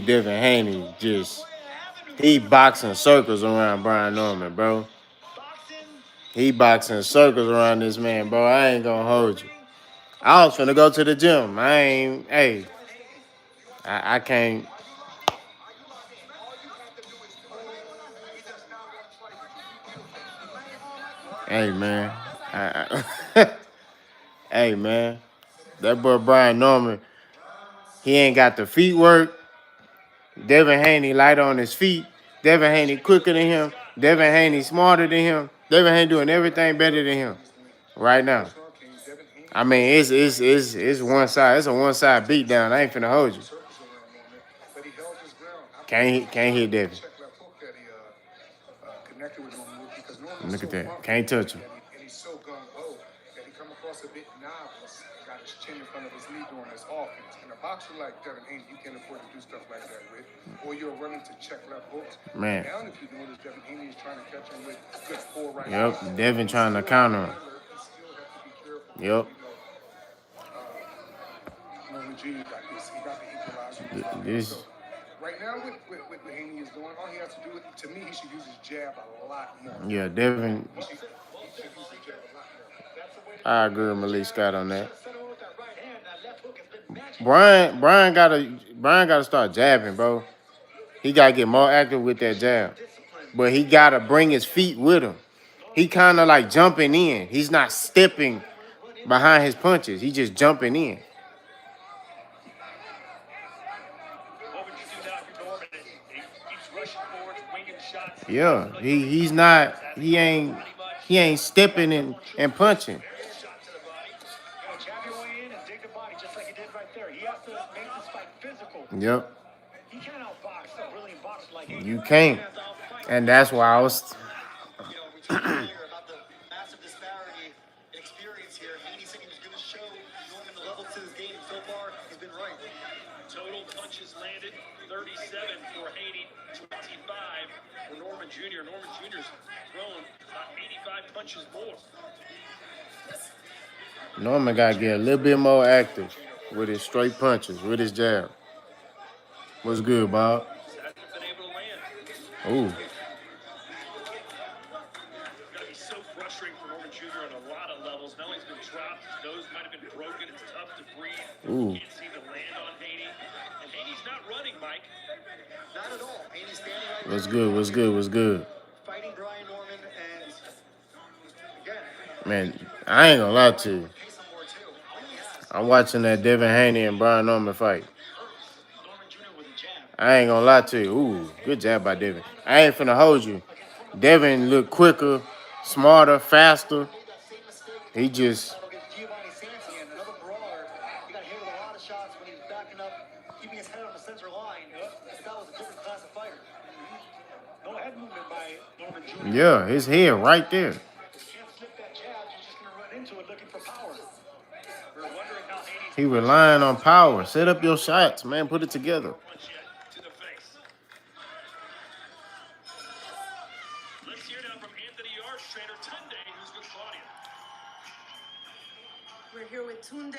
Devin Haney he boxing circles around Brian Norman, bro. He boxing circles around this man, bro. I ain't gonna hold you. I was finna go to the gym. I can't. Hey, man. Hey, man. That boy Brian Norman, he ain't got the feet work. Devin Haney light on his feet. Devin Haney quicker than him. Devin Haney smarter than him. Devin Haney doing everything better than him right now. I mean, it's one side. It's a one side beat down. I ain't finna hold you. Can't hit Devin. Look at that. Can't touch him. Boxer like Devin Haney, you can't afford to do stuff like that with, or you're running to check left hooks. Man. Now, if you notice, Devin Haney is trying to catch him with good four right. Yep, Devin trying to counter him. Yep. This. Right now, with Haney is doing, all he has to do, to me, he should use his jab a lot more. Yeah, Devin. I agree with Malik Scott on that. Brian gotta start jabbing, bro. He gotta get more active with that jab. But he gotta bring his feet with him. He kinda like jumping in. He's not stepping behind his punches. He's just jumping in. Yeah, he ain't stepping and punching. Yep. You can't. And that's why I was Total punches landed, 37 for Haney, 25 for Norman Jr. Norman Jr.'s thrown about 85 punches more. Norman got to get a little bit more active with his straight punches, with his jab. What's good, Bob? Ooh. It's got to be so frustrating for Norman Jr. on a lot of levels. Now he's been dropped, his nose might have been broken, it's tough to breathe. Ooh. Can't seem to land on Haney. And Haney's not running, Mike. Not at all. Haney's standing right there. What's good? What's good? What's good? Fighting Brian Norman, and again, man, I ain't gonna lie to you. I'm watching that Devin Haney and Brian Norman fight. I ain't gonna lie to you. Ooh, good jab by Devin. I ain't finna hold you. Devin look quicker, smarter, faster. He just. Yeah, his head right there. He relying on power. Set up your shots, man. Put it together. Let's hear now from Anthony Yar's trainer, Tunde, who's with Claudia. We're here with Tunde,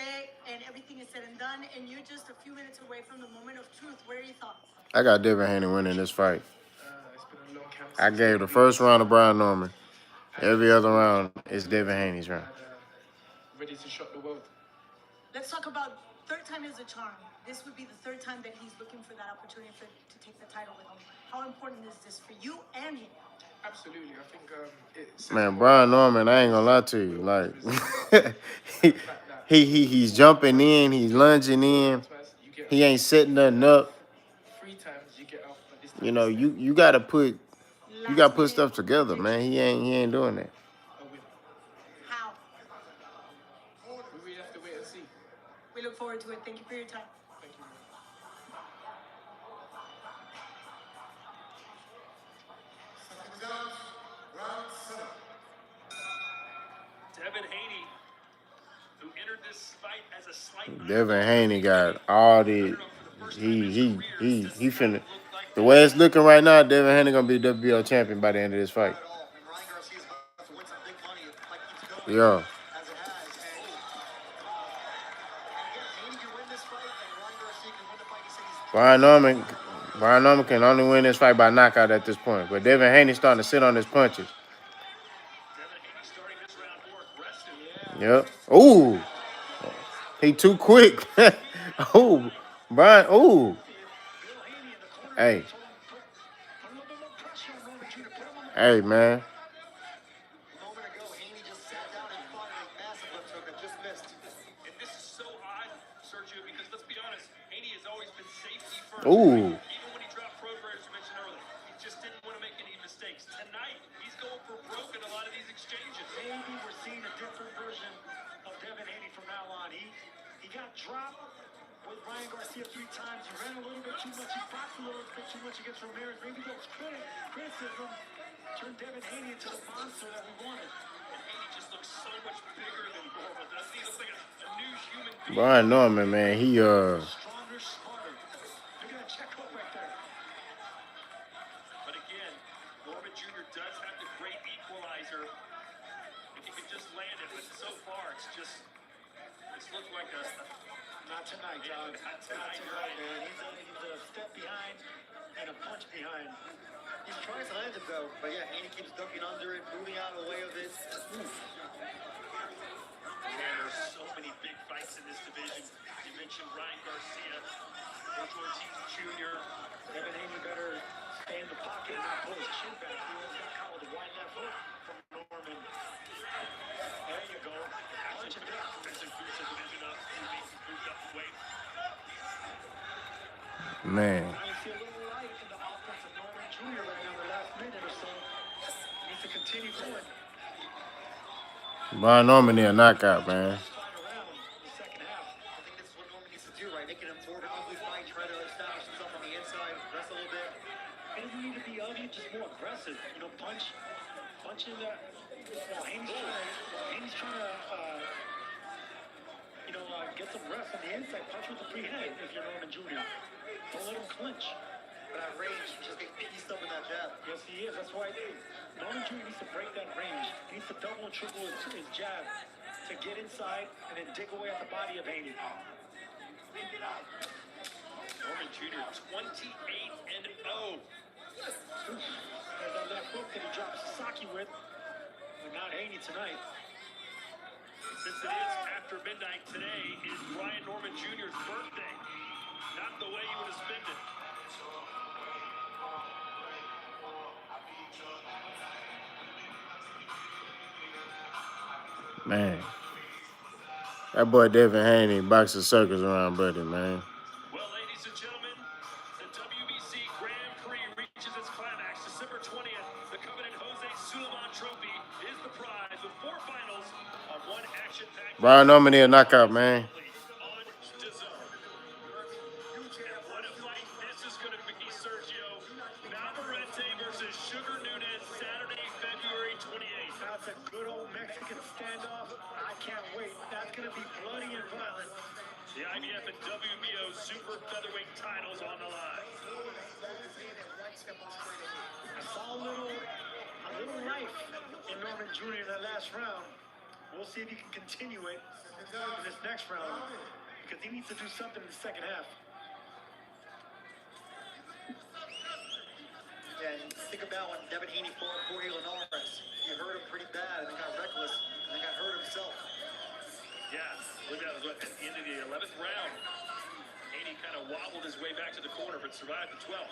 and everything is said and done, and you're just a few minutes away from the moment of truth. What are your thoughts? I got Devin Haney winning this fight. I gave the first round to Brian Norman. Every other round is Devin Haney's round. ready to shock the world. Let's talk about third time is a charm. This would be the third time that he's looking for that opportunity to take the title with him. How important is this for you and him? Absolutely. I think it's... Man, Brian Norman, I ain't gonna lie to you. Like, he's jumping in, he's lunging in. He ain't setting nothing up. 3 times you get off, but this time You know, you gotta put stuff together, man. He ain't doing that. How? We really have to wait and see. We look forward to it. Thank you for your time. Thank you. Devin Haney, who entered this fight as a slight... Devin Haney got all the he finna. The way it's looking right now, Devin Haney gonna be the WBO champion by the end of this fight. Yeah. Brian Norman Brian Norman can only win this fight by knockout at this point. But Devin Haney starting to sit on his punches. Devin Haney starting this round more aggressive. Yep. Ooh. He too quick. Ooh. Brian. Ooh. Bill Haney in the corner. Hey. Told him put a little bit more pressure on Norman Jr. Put him on the Hey, man. A moment ago, Haney just sat down and fired a massive left hook that just missed. And this is so odd, Sergio, because let's be honest, Haney has always been safety first. Ooh. Even when he dropped Prograis, as you mentioned earlier, he just didn't want to make any mistakes. Tonight, he's going for broke in a lot of these exchanges. Maybe we're seeing a different version of Devin Haney from now on. He got dropped with Ryan Garcia 3 times. He ran a little bit too much. He boxed a little bit too much against Ramirez. Maybe those criticism turned Devin Haney into the monster that we wanted. And Haney just looks so much bigger than normal, doesn't he? Looks like a new human being. Brian Norman, man. He Stronger, smarter. Look at that check hook right there. But again, Norman Jr. does have the great equalizer. If he could just land it, but so far it's looked like a Not tonight, John. Not Not tonight, man. He's a step behind and a punch behind. He's trying to land it though, but yeah, Haney keeps ducking under it, moving out of the way of it. Man, there's so many big fights in this division. You mentioned Ryan Garcia, George Ortiz Jr. Devin Haney better stay in the pocket and not pull his chin back. He almost got caught with a wide left hook from Norman. There you go. Punch it down. There's a division up. He's moved up the weight. man. Now you see a little light in the offense of Norman Jr. right now in the last minute or so. Needs to continue going. Brian Norman need a knockout, man. Fight around in the second half. I think this is what Norman needs to do, right? Making him more of an ugly fight, try to establish himself on the inside, rest a little bit. He doesn't need to be ugly, just more aggressive. You know, punching the. Haney's trying to, get some rest on the inside. Punch with the free hand if you're Norman Jr. Don't let him clinch. But at range, just getting pieced up in that jab. Yes, he is. That's why Norman Jr. needs to break that range. He needs to double and triple his jab to get inside and then dig away at the body of Haney. Norman Jr. 28-0. There's that left hook that he dropped Sasaki with, but not Haney tonight. Since it is after midnight, today is Brian Norman Jr.'s birthday. Not the way you would have spent it. Man. That boy Devin Haney boxing circles around buddy, man. Well, ladies and gentlemen, the WBC Grand Prix reaches its climax December 20th. The coveted Jose Sulaiman Trophy is the prize with 4 finals on one action-packed. Brian Norman need a knockout, man. Undeserved. And what a fight this is going to be, Sergio. Navarrete versus Sugar Nunez, Saturday, February 28th. That's a good old Mexican standoff. I can't wait. That's going to be bloody and violent. The IBF and WBO super featherweight titles on the line. I saw a little life in Norman Jr. in that last round. We'll see if he can continue it in this next round because he needs to do something in the second half. Yeah, and think about when Devin Haney fought Jorge Linares. He hurt him pretty bad and then got reckless and then got hurt himself. Yeah, look at that. At the end of the 11th round, Haney kind of wobbled his way back to the corner, but survived the 12th.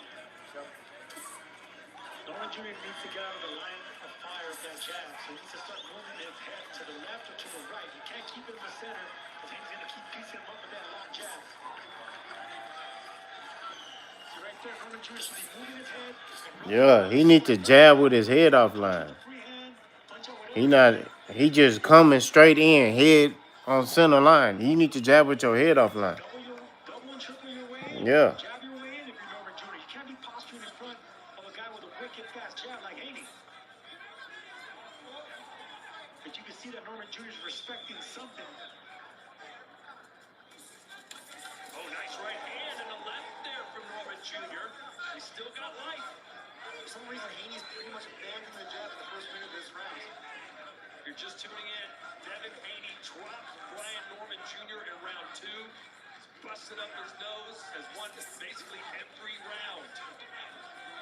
Norman Jr. needs to get out of the line of fire of that jab. So he needs to start moving his head to the left or to the right. He can't keep it in the center because Haney's going to keep piecing him up with that long jab. See right there, Norman Jr. should be moving his head. Yeah, he need to jab with his head offline. Free hand, punch out with He just coming straight in, head on center line. You need to jab with your head offline. double and triple your way in. Yeah. Jab your way in if you're Norman Jr. You can't be posturing in front of a guy with a wicked fast jab like Haney. But you can see that Norman Jr. is respecting something. Oh, nice right hand and a left there from Norman Jr. He's still got life. For some reason, Haney's pretty much abandoning the jab in the first minute of this round. If you're just tuning in, Devin Haney dropped Brian Norman Jr. in round 2. He's busted up his nose, has won basically every round.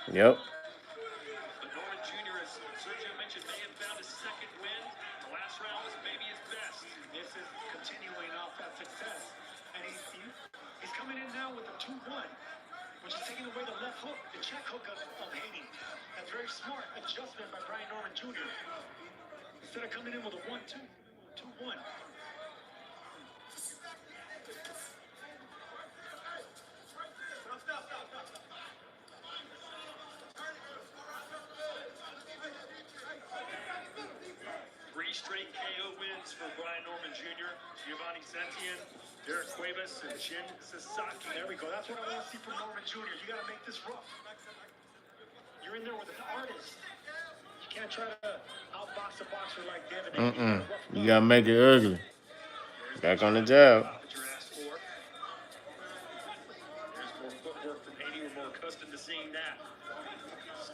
Yep. But Norman Jr., as Sergio mentioned, may have found his second win. The last round was maybe his best. This is continuing off that success. And he's coming in now with a 2-1, which is taking away the left hook, the check hook of Haney. That's very smart adjustment by Brian Norman Jr. Instead of coming in with a 1-2, 2-1. Three straight KO wins for Brian Norman Jr., Giovanni Sentian, Derek Cuevas, and Shin Sasaki. There we go. That's what I want to see from Norman Jr. You got to make this rough. You're in there with an artist. You can't try to outbox a boxer like Devin. You gotta make it ugly. Back on the jab. That you're asked for. There's more footwork from Haney. We're more accustomed to seeing that.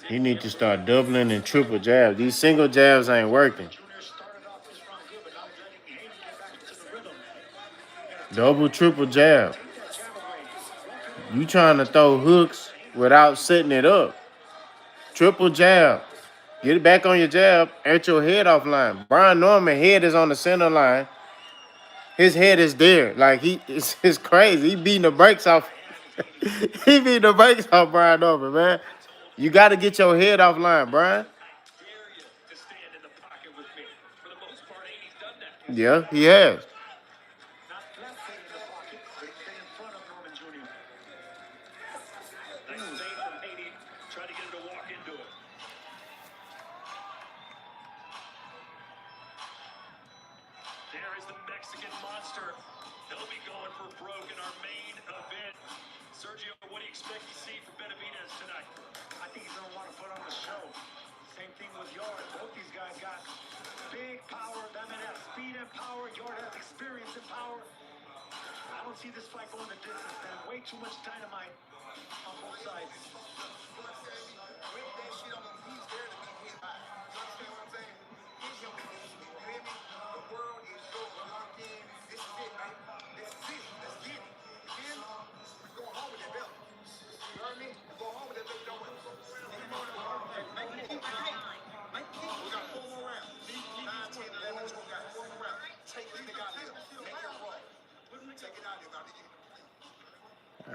He need to start doubling and triple jabs. These single jabs ain't working. Jr. started off this round good, but now he's letting Haney get back into the rhythm. Double, triple jab. Take that jab away. You trying to throw hooks without setting it up. Triple jab. Get it back on your jab. At your head off line. Brian Norman head is on the center line. His head is there. Like it's crazy. He beating the brakes off. He beating the brakes off Brian Norman, man. You got to get your head off line, Brian. Dare you to stand in the pocket with me. For the most part, Haney's done that. Yeah, he has. Not flat-footed in the pocket, but he's staying in front of Norman Jr. Nice save from Haney. Trying to get him to walk into it. There is the Mexican monster. They'll be going for broke in our main event. Sergio, what do you expect to see from Benavidez tonight? I think he's going to want to put on a show. Same thing with Yard. Both these guys got big power. Devin has speed and power. Yard has experience and power. I don't see this fight going the distance, man. Way too much dynamite on both sides.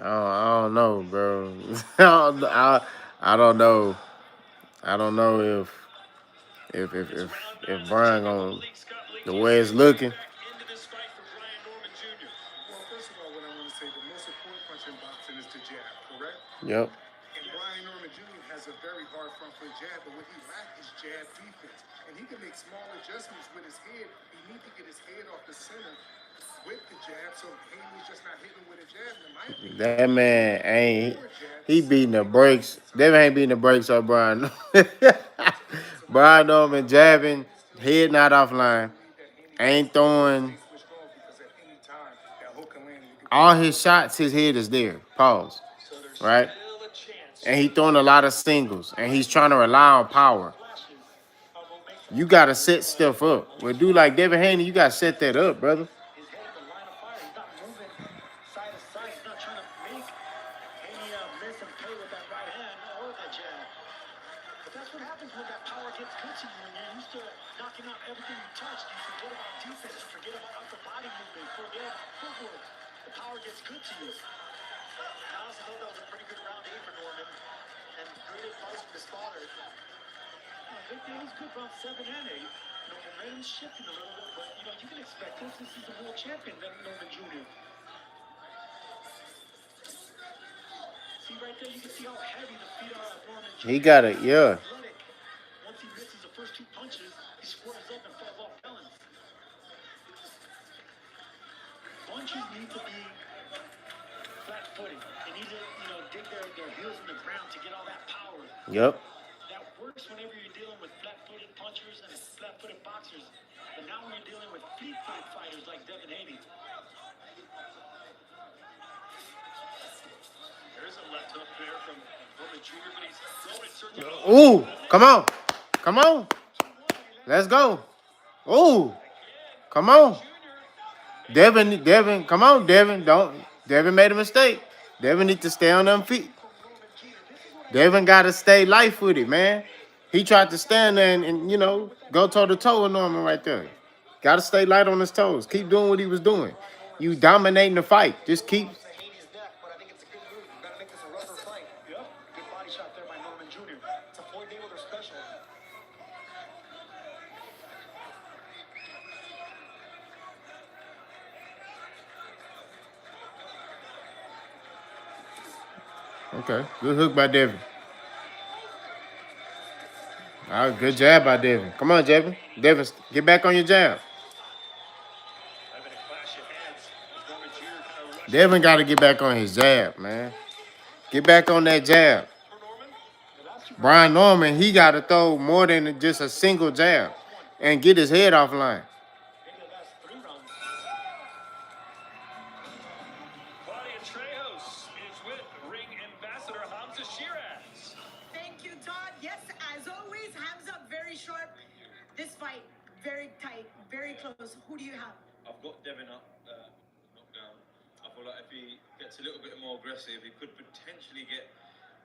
I don't know, bro. I don't know. I don't know if Brian gonna the way it's looking. Into this fight for Brian Norman Jr. Well, first of all, what I want to say, the most important punch in boxing is the jab, correct? Yep. And Brian Norman Jr. has a very hard front foot jab, but what he lacks is jab defense. And he can make small adjustments with his head. He needs to get his head off the center with the jab, so Haney's just not hitting with a jab. In my opinion, That man ain't. He beating the brakes. Devin ain't beating the brakes on Brian. Brian Norman jabbing, head not offline. Ain't throwing. switched off because at any time that hook can land. And you can All his shots, his head is there. Pause. So there's Right? still a chance. And he throwing a lot of singles. And he's trying to rely on power. You got to set stuff up. With a dude like Devin Haney, you got to set that up, brother. His head in the line of fire. He's not moving side to side. He's not trying to make Haney miss and pay with that right hand or that jab. But that's what happens when that power gets good to you. When you're used to knocking out everything you touch, you forget about defense, you forget about upper body movement, forget about footwork. The power gets good to you. I also thought that was a pretty good round 8 for Norman. And great advice from his father. Big thing is good round 7 and 8. Momentum's shifting a little bit, but you can expect this. This is the world champion, Norman Jr. See right there, you can see how heavy the feet are of Norman Jr. He got it, yeah. Athletic. Once he misses the first 2 punches, he squares up and falls off balance. Punches need to be flat-footed. They need to, dig their heels in the ground to get all that power. Yep. That works whenever you're dealing with flat-footed punchers and flat-footed boxers. But now when you're dealing with fleet-footed fighters like Devin Haney, There's a left hook there from Norman Jr., but he's throwing it Sergio. Ooh, come on. Come on. Let's go. Ooh. Come on. Devin, come on, Devin. Devin made a mistake. Devin need to stay on them feet. from Norman Jr. This is what Devin got to stay life with it, man. He tried to stand there and go toe to toe with Norman right there. Got to stay light on his toes. Keep doing what he was doing. You dominating the fight. Just keep. Haney's neck, but I think it's a good move. You gotta make this a rougher fight. Yep. Good body shot there by Norman Jr. It's a Floyd Mayweather special. Okay, good hook by Devin. All right, good jab by Devin. Come on, Devin. Devin, get back on your jab. Having a clash of heads. Norman Jr. kind of rushed Devin got to get back on his jab, man. Get back on that jab. for Norman. Brian Norman, he got to throw more than just a single jab and get his head offline. Maybe the last 3 rounds. Claudia Trejos is with ring ambassador Hamza Shiraz. Thank you, Todd. Yes, as always, hands up, very sharp. This fight, very tight, very close. Who do you have? I've got Devin up, knocked down. I feel like if he gets a little bit more aggressive, he could potentially get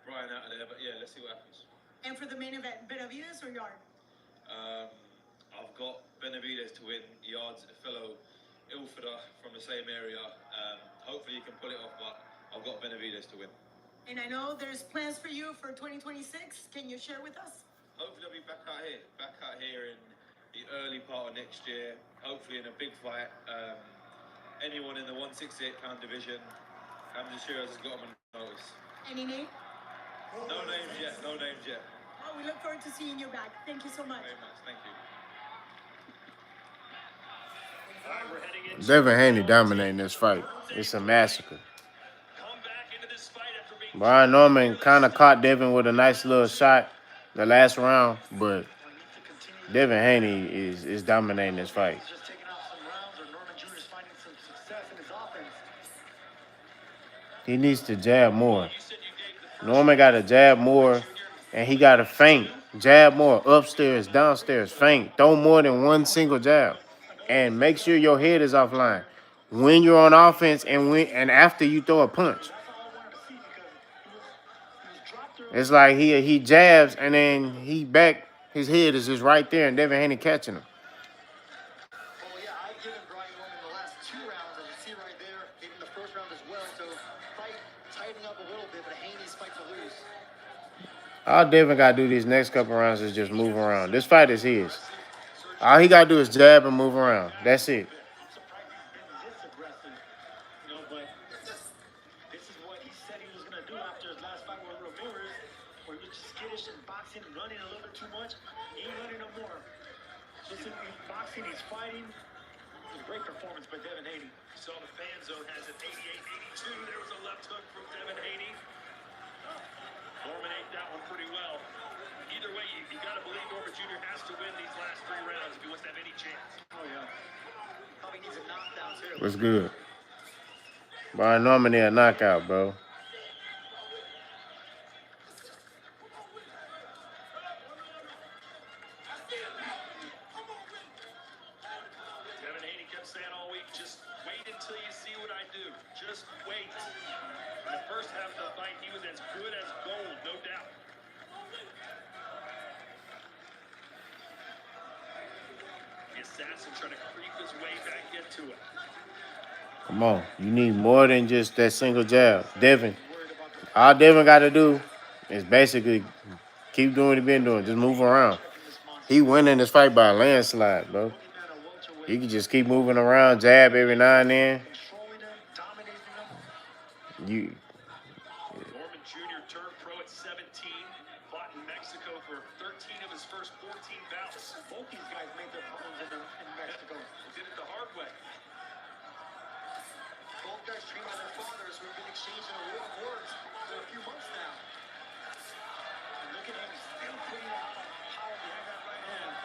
Brian out of there. But yeah, let's see what happens. And for the main event, Benavides or Yard? I've got Benavides to win. Yards, a fellow Ilford from the same area. Hopefully he can pull it off, but I've got Benavides to win. And I know there's plans for you for 2026. Can you share with us? Hopefully I'll be back out here in the early part of next year. Hopefully in a big fight. Anyone in the 168 pound division, Hamza Shiraz has got him on notice. Any name? No names yet. Oh, we look forward to seeing you back. Thank you so much. Very much. Thank you. All right, we're heading into Devin Haney dominating this fight. It's a massacre. come back into this fight after being Brian Norman kind of caught Devin with a nice little shot the last round, but Devin Haney is dominating this fight. He's just taking out some rounds, or Norman Jr. is finding some success in his offense. He needs to jab more. you said you gave the first Norman got to jab more, and he got to feint. Jab more, upstairs, downstairs, feint. Throw more than one single jab, and make sure your head is offline when you're on offense and after you throw a punch. That's all I wanted to see because he was dropped early. It's like he jabs and then he back. His head is just right there, and Devin Haney catching him. Well, yeah, I've given Brian Norman the last 2 rounds, as you see right there, even the first round as well. So fight tightening up a little bit, but Haney's fight to lose. All Devin got to do these next couple rounds is just move around. This fight is his. All he got to do is jab and move around. That's it. I'm surprised he's been this aggressive. But this is what he said he was going to do after his last fight with Ramirez, where he was just skittish in boxing, running a little bit too much. He ain't running no more. Just in boxing, he's fighting. It's a great performance by Devin Haney. saw the fan zone has it 88-82. There was a left hook from Devin Haney. Norman ate that one pretty well. Either way, you got to believe Norman Jr. has to win these last 3 rounds if he wants to have any chance. Oh, yeah. Probably needs a knockdown, too. What's good? Brian Norman need a knockout, bro. Devin Haney kept saying all week, just wait until you see what I do. Just wait. In the first half of the fight, he was as good as gold, no doubt. The assassin trying to creep his way back into it. Come on. You need more than just that single jab. Devin. All Devin got to do is basically keep doing what he been doing. Just move around. He winning this fight by a landslide, bro. He can just keep moving around, jab every now and then. Controlling him, dominating him. You Norman Jr. turned pro at 17, fought in Mexico for 13 of his first 14 bouts. Both these guys made their homes in Mexico. Did it the hard way. Both guys trained by their fathers who have been exchanging a lot of words for a few months now. And look at him, still putting a lot of power behind that right hand.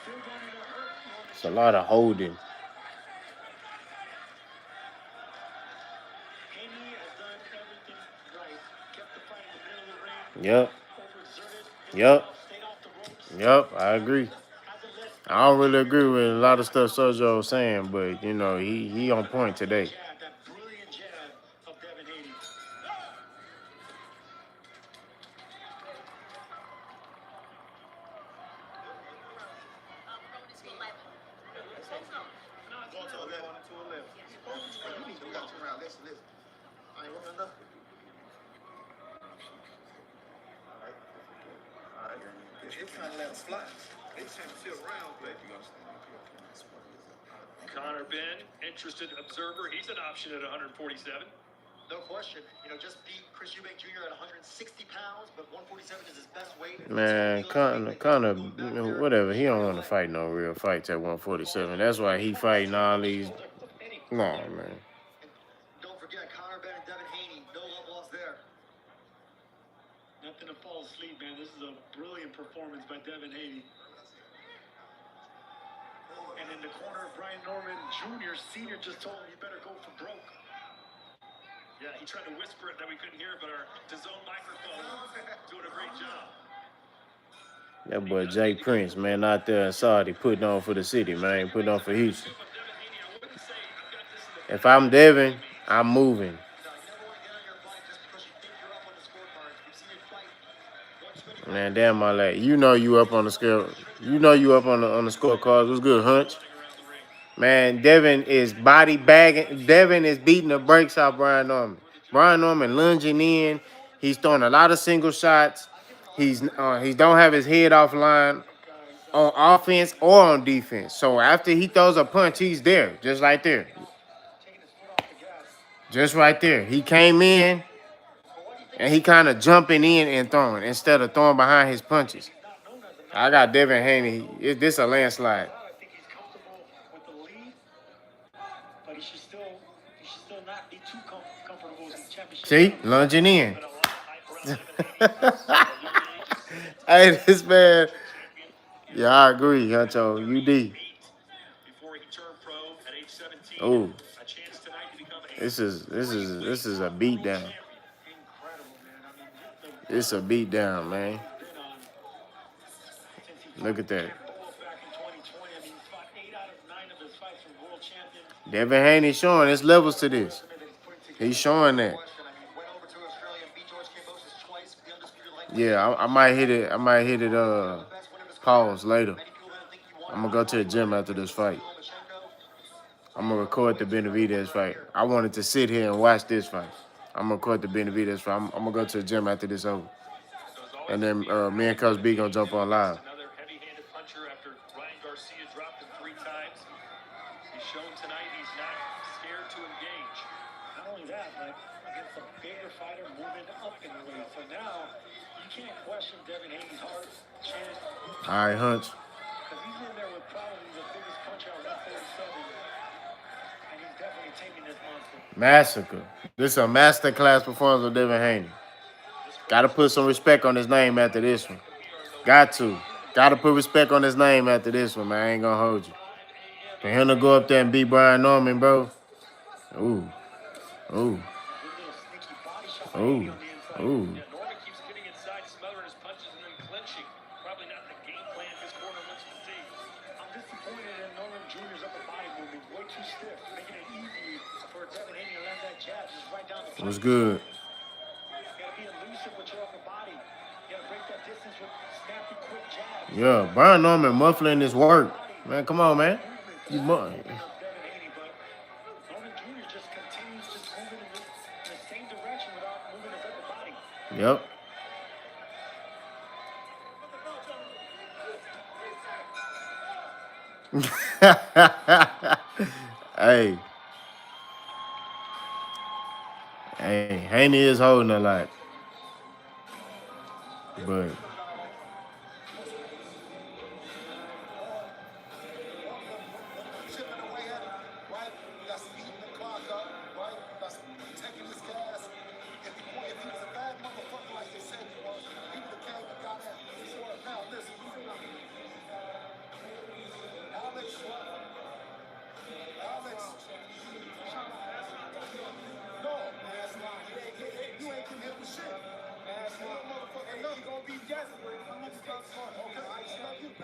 Still going to hurt Norman. it's a lot of holding. Haney has done everything right. Kept the fight in the middle of the ring. Yep. Overexerted. Yep. Stayed off the ropes. Yep, I agree. Hasn't let I don't really agree with a lot of stuff Sojo was saying, but he on point today. jab, that brilliant jab of Devin Haney. They kind of let him fly. They sent him sit around, but Connor Ben, interested observer. He's an option at 147. no question. You know, just beat Chris Eubank Jr. at 160 pounds, but 147 is his best weight. Man, Connor, whatever. He don't want to fight no real fights at 147. That's why he fighting all these. Nah, man. Don't forget, Connor Ben and Devin Haney, no love lost there. Nothing to fall asleep, man. This is a brilliant performance by Devin Haney. And in the corner, Brian Norman Jr., Sr. just told him, you better go for broke. Yeah, he tried to whisper it that we couldn't hear, but our DAZN microphone doing a great job. That boy Jay Prince, man, out there in Saudi putting on for the city, man, putting on for Houston. If I'm Devin, I'm moving. Man, damn my lad. You know you up on the scale. You know you up on the scorecards. What's good, Hunch? Man, Devin is body bagging. Devin is beating the brakes off Brian Norman. Brian Norman lunging in. He's throwing a lot of single shots. He don't have his head offline on offense or on defense. So after he throws a punch, he's there, just right there. Just right there. He came in and he kind of jumping in and throwing instead of throwing behind his punches. I got Devin Haney. This a landslide. I think he's comfortable with the lead, but he should still not be too comfortable with the championship. See, lunging in. Hey, this man. Yeah, I agree, Huncho. UD. Oh, this is a beatdown. It's a beatdown, man. Look at that. Devin Haney showing there's levels to this. He's showing that. Yeah, I might hit it. Pause later. I'm gonna go to the gym after this fight. I'm gonna record the Benavidez fight. I wanted to sit here and watch this fight. I'm gonna record the Benavidez fight. I'm gonna go to the gym after this over. And then me and Coach B gonna jump on live. Another heavy-handed puncher after Ryan Garcia dropped him 3 times. He's shown tonight he's not scared to engage. Not only that, but against a bigger fighter moving up in the weight. So now you can't question Devin Haney's heart, chance. All right, Hunch. Because he's in there with probably the biggest puncher at 147. And he's definitely taking this monster. Massacre. This is a masterclass performance of Devin Haney. Got to put some respect on his name after this one. Got to put respect on his name after this one, man. I ain't gonna hold you. For him to go up there and beat Brian Norman, bro. Ooh. Norman keeps getting inside, smothering his punches and then clinching. Probably not the game plan his corner wants to see. I'm disappointed in Norman Jr.'s upper body movement. Way too stiff, making it easy for Devin Haney to land that jab just right down the plate. What's good? Yeah, Brian Norman muffling his work. Man, come on, man. You Norman Jr. just continues just moving in the same direction without moving his upper body. Yep. Hey, Haney is holding a lot. But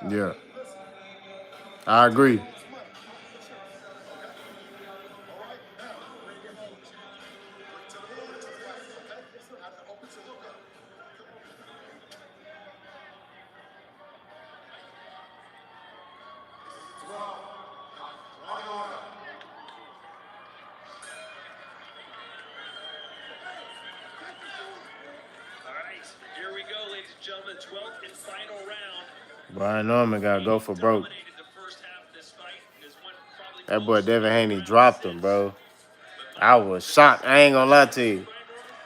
yeah, I agree. Here we go, ladies and gentlemen, 12th and final round. Brian Norman got to go for broke. Dominated the first half of this fight. Is one probably That boy Devin Haney round dropped him, since. bro. I was shocked. I ain't gonna lie to you.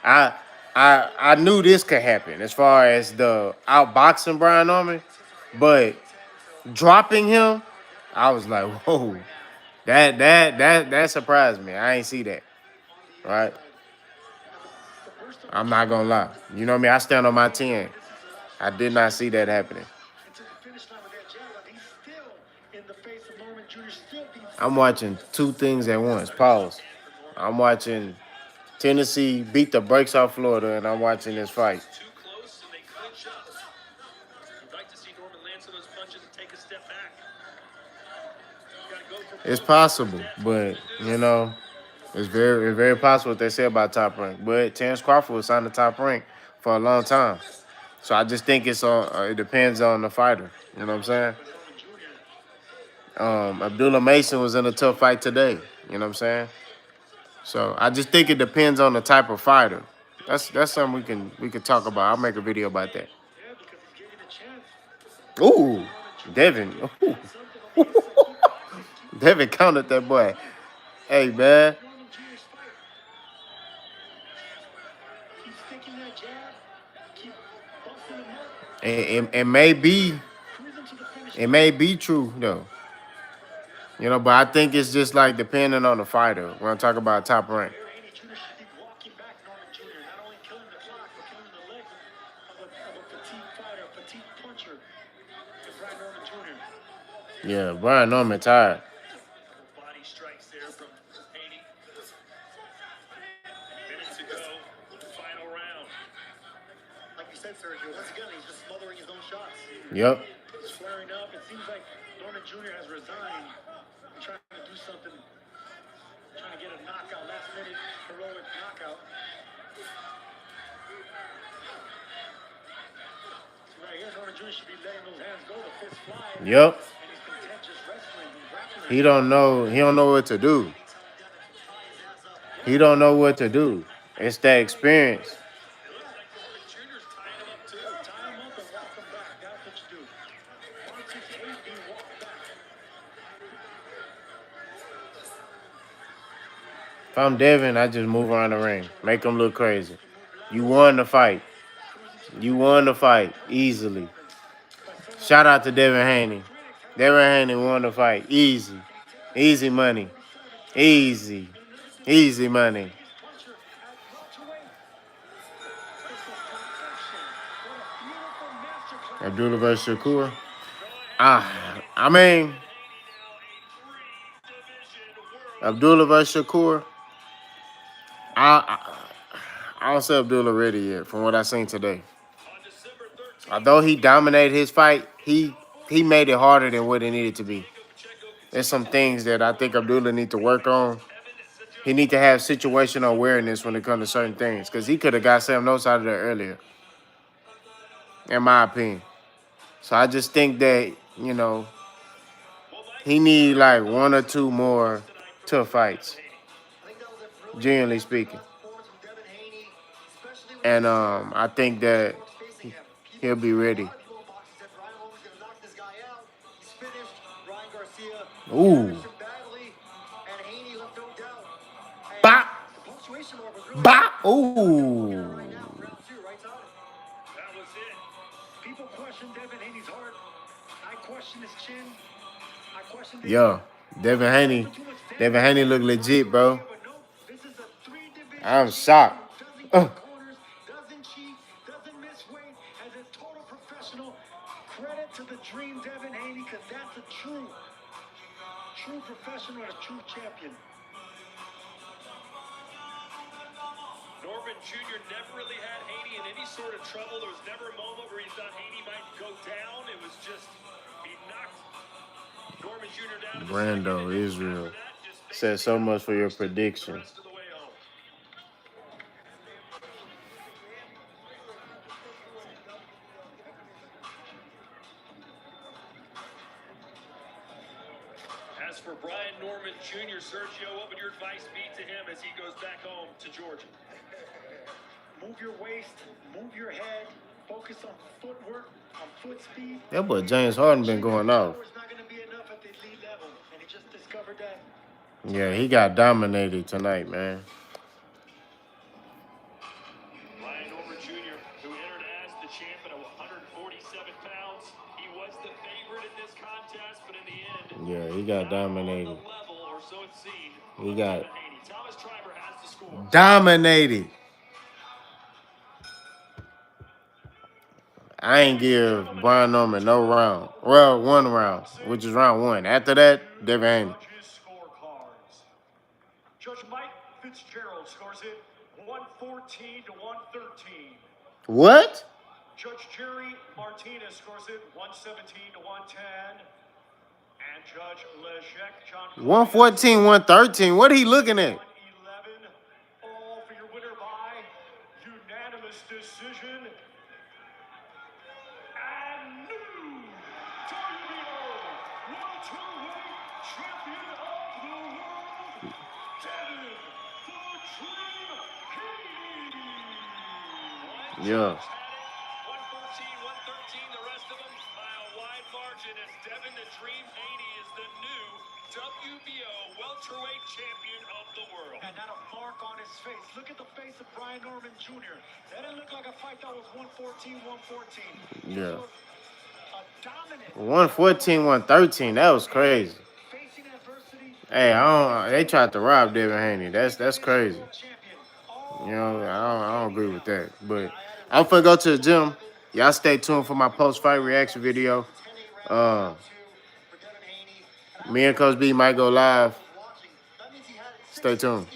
I knew this could happen as far as the outboxing Brian Norman, but dropping him, I was like, whoa. That surprised me. I ain't see that. Right? I'm not gonna lie. You know me, I stand on my 10. I did not see that happening. To the finish line with that jab, but he's still in the face of Norman Jr. Still being I'm watching two things at once. Pause. I'm watching Tennessee beat the brakes off Florida, and I'm watching this fight. Too close and they clinch up. You'd like to see Norman land some of those punches and take a step back. Gotta go for It's both. possible, but you know, it's very possible what they say about Top Rank. But Terrence Crawford was signed to Top Rank for a long time, so I just think it's on. It depends on the fighter. You know what I'm saying? Abdullah Mason was in a tough fight today. You know what I'm saying? So I just think it depends on the type of fighter. That's something we can talk about. I'll make a video about that. yeah, because he's getting a chance. Ooh, Devin. Ooh. Devin countered that boy. Hey, man. Norman Jr.'s fight. Keep sticking that jab. Keep busting him up. It may be Cruising to the finish it may be true though. You know, but I think it's just like depending on the fighter. When I talk about Top Rank. here. Haney Jr. should be walking back Norman Jr. Not only killing the clock, but killing the legs of a petite fighter, a petite puncher. To Brian Norman Jr. Yeah, Brian Norman tired. Body strikes there from Haney. Minutes to go. Final round. Like you said, Sergio, once again, he's just smothering his own shots. Yep. He's flaring up. It seems like Norman Jr. has resigned. Trying to do something. Trying to get a knockout. Last minute heroic knockout. So right here, Norman Jr. should be letting those hands go. The fist fly. Yep. And he's content just wrestling and grappling. He don't know. He don't know what to do. He don't know what to do. It's that experience. It looks like Norman Jr.'s tying him up too. Tie him up and walk him back. That's what you do. 1, 6, 8, being walked back. If I'm Devin, I just move around the ring, make him look crazy. You won the fight. You won the fight easily. Shout out to Devin Haney. Devin Haney won the fight easy. Easy money. Easy. Easy money. Abdullah versus Shakur. I mean, Abdullah versus Shakur. I don't say Abdullah ready yet from what I seen today. Although he dominated his fight, he made it harder than what it needed to be. There's some things that I think Abdullah need to work on. He need to have situational awareness when it comes to certain things because he could have got Sam Notes out of there earlier, in my opinion. So I just think that, you know, he need like 1 or 2 more tough fights, generally speaking. And I think that he'll be ready. Ooh. Bop. Bop. Ooh. That was it. People question Devin Haney's heart. I question his chin. I question the Yo, Devin Haney look legit, bro. This is a 3-division. I'm shocked. Doesn't cut corners, doesn't cheat, doesn't miss weight, as a total professional. Credit to the dream Devin Haney, because that's a true professional and a true champion. Norman Jr. never really had Haney in any sort of trouble. There was never a moment where he thought Haney might go down. It was just, he knocked Norman Jr. down. Brando Israel said so much for your prediction. As for Brian Norman Jr., Sergio, what would your advice be to him as he goes back home to Georgia? Move your waist, move your head, focus on footwork, on foot speed. That boy James Harden been going off. Power is not going to be enough at the elite level, and he just discovered that. Yeah, he got dominated tonight, man. Brian Norman Jr., who entered as the champ at 147 pounds. He was the favorite in this contest, but in the end, Yeah, he got dominated. on the level, or so it seemed. He got Haney. Thomas Triber has the score. dominated. I ain't give Brian Norman no round. Well, 1 round, which is round 1. After that, Devin Haney. Judges' scorecards. Judge Mike Fitzgerald scores it 114 to 113. What? Judge Jerry Martinez scores it 117 to 110. And Judge Leszek John 114, 113. What are he looking at? 111. All for your winner by unanimous decision. And new WBO welterweight champion of the world, Devin the Dream Haney. Yeah. 114, 113, the rest of them by a wide margin as Devin the Dream Haney is the new WBO welterweight champion of the world. And not a mark on his face. Look at the face of Brian Norman Jr. That didn't look like a fight that was 114, 114. Yeah. A dominant 114, 113. That was crazy. facing adversity. Hey, they tried to rob Devin Haney. That's crazy. Champion. You know, I don't agree with that. But I'm finna go to the gym. Y'all stay tuned for my post-fight reaction video. Me and Coach B might go live. Stay tuned.